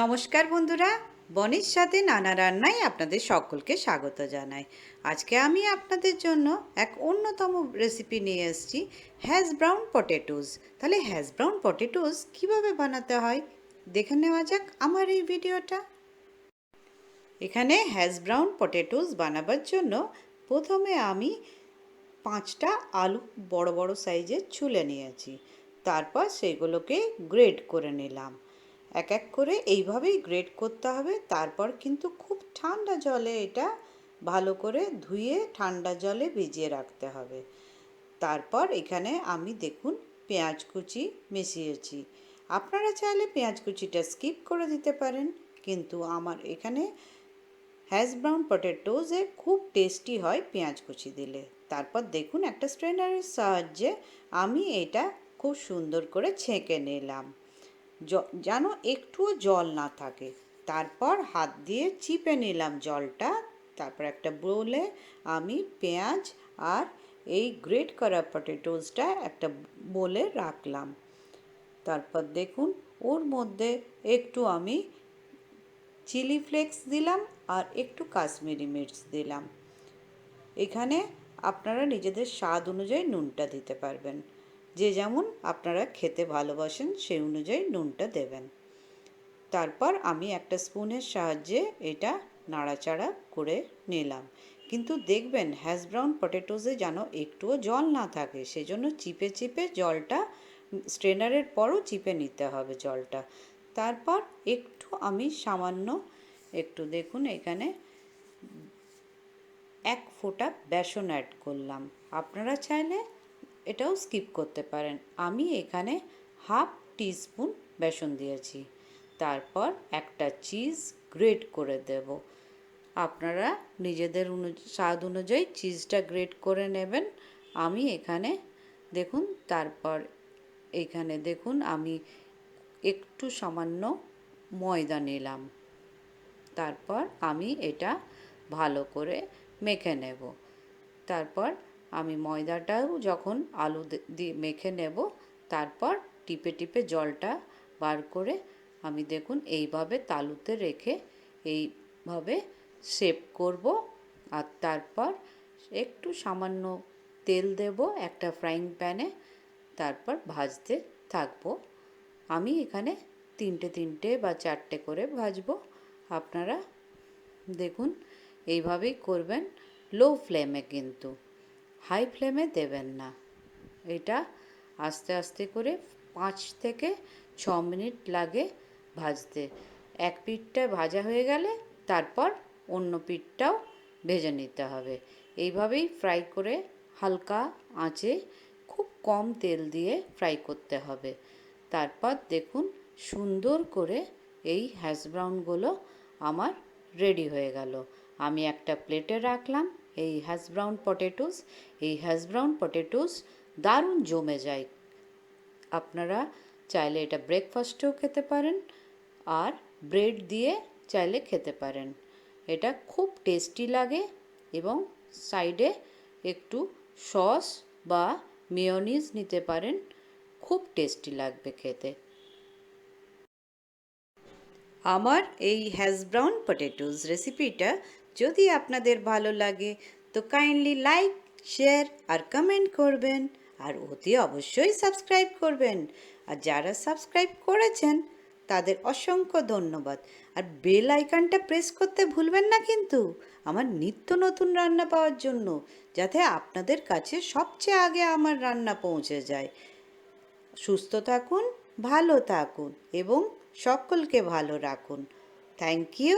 নমস্কার বন্ধুরা, বনির সাথে নানা রান্নায় আপনাদের সকলকে স্বাগত জানাই। আজকে আমি আপনাদের জন্য এক অন্যতম রেসিপি নিয়ে এসেছি, হ্যাশ ব্রাউন পটেটোস। তাহলে হ্যাশ ব্রাউন পটেটোস কীভাবে বানাতে হয় দেখে নেওয়া যাক আমার এই ভিডিওটা। এখানে হ্যাশ ব্রাউন পটেটোস বানাবার জন্য প্রথমে আমি 5টা আলু বড় বড় সাইজের ছুলে নিয়েছি। তারপর সেগুলোকে গ্রেট করে নিলাম। এক এক করে এইভাবেই গ্রেট করতে হবে। তারপর কিন্তু খুব ঠান্ডা জলে এটা ভালো করে ধুয়ে ঠান্ডা জলে ভিজিয়ে রাখতে হবে। তারপর এখানে আমি দেখুন পেঁয়াজ কুচি মিশিয়েছি। আপনারা চাইলে পেঁয়াজ কুচিটা স্কিপ করে দিতে পারেন, কিন্তু আমার এখানে হ্যাশ ব্রাউন পটেটোসে খুব টেস্টি হয় পেঁয়াজ কুচি দিলে। তারপর দেখুন একটা স্ট্রেনারের সাহায্যে আমি এটা খুব সুন্দর করে ছেঁকে নিলাম, যেন একটুও জল না থাকে। তারপর হাত দিয়ে চিপে নিলাম জলটা। তারপর একটা বোলে আমি পেঁয়াজ আর এই গ্রেট করা পটেটোসটা একটা বোলে রাখলাম। তারপর দেখুন ওর মধ্যে একটু আমি চিলি ফ্লেক্স দিলাম আর একটু কাশ্মীরি মির্চ দিলাম। এখানে আপনারা নিজেদের স্বাদ অনুযায়ী নুনটা দিতে পারবেন। যে যেমন আপনারা খেতে ভালোবাসেন সেই অনুযায়ী নুনটা দেবেন। তারপর আমি একটা স্পুনের সাহায্যে এটা নাড়াচাড়া করে নিলাম। কিন্তু দেখবেন হ্যাশ ব্রাউন পটেটোসে যেন একটুও জল না থাকে, সেজন্য চিপে চিপে জলটা স্ট্রেনারের পরও চিপে নিতে হবে জলটা। তারপর একটু আমি সামান্য একটু দেখুন এখানে 1 ফোঁটা বেসন অ্যাড করলাম। আপনারা চাইলে এটাও স্কিপ করতে পারেন। আমি এখানে হাফ টিস্পুন বেসন দিয়েছি। তারপর একটা চিজ গ্রেট করে দেব। আপনারা নিজেদের স্বাদ অনুযায়ী চিজটা গ্রেট করে নেবেন। আমি এখানে দেখুন, তারপর এখানে দেখুন আমি একটু সামান্য ময়দা নিলাম। তারপর আমি এটা ভালো করে মেখে নেব। তারপর আমি ময়দাটাও যখন আলু দিয়ে মেখে নেব, তারপর টিপে টিপে জলটা বার করে আমি দেখুন এইভাবে তালুতে রেখে এইভাবে শেপ করব। আর তারপর একটু সামান্য তেল দেব একটা ফ্রাইং প্যানে। তারপর ভাজতে থাকবো। আমি এখানে 3টে বা 4টে করে ভাজবো। আপনারা দেখুন এইভাবেই করবেন, লো ফ্লেমে, কিন্তু হাই ফ্লেমে দেবেন না। এটা আস্তে আস্তে করে 5 থেকে 6 মিনিট লাগে ভাজতে। এক পিঠটা ভাজা হয়ে গেলে তারপর অন্য পিঠটাও ভেজে নিতে হবে। এইভাবেই ফ্রাই করে হালকা আঁচে খুব কম তেল দিয়ে ফ্রাই করতে হবে। তারপর দেখুন সুন্দর করে এই হ্যাশ ব্রাউনগুলো আমার রেডি হয়ে গেল। আমি একটা প্লেটে রাখলাম এই হ্যাশ ব্রাউন পটেটোস। এই হ্যাশ ব্রাউন পটেটোস দারুণ জমে যায়। আপনারা চাইলে এটা ব্রেকফাস্টেও খেতে পারেন আর ব্রেড দিয়ে চাইলে খেতে পারেন। এটা খুব টেস্টি লাগে এবং সাইডে একটু সস বা মেয়োনিজ নিতে পারেন, খুব টেস্টি লাগবে খেতে। আমার এই হ্যাশ ব্রাউন পটেটোস রেসিপিটা যদি আপনাদের ভালো লাগে তো কাইন্ডলি লাইক, শেয়ার আর কমেন্ট করবেন, আর অতি অবশ্যই সাবস্ক্রাইব করবেন। আর যারা সাবস্ক্রাইব করেছেন তাদের অসংখ্য ধন্যবাদ। আর বেল আইকনটা প্রেস করতে ভুলবেন না কিন্তু, আমার নিত্য নতুন রান্না পাওয়ার জন্য, যাতে আপনাদের কাছে সবচেয়ে আগে আমার রান্না পৌঁছে যায়। সুস্থ থাকুন, ভালো থাকুন এবং সকলকে ভালো রাখুন। Thank you.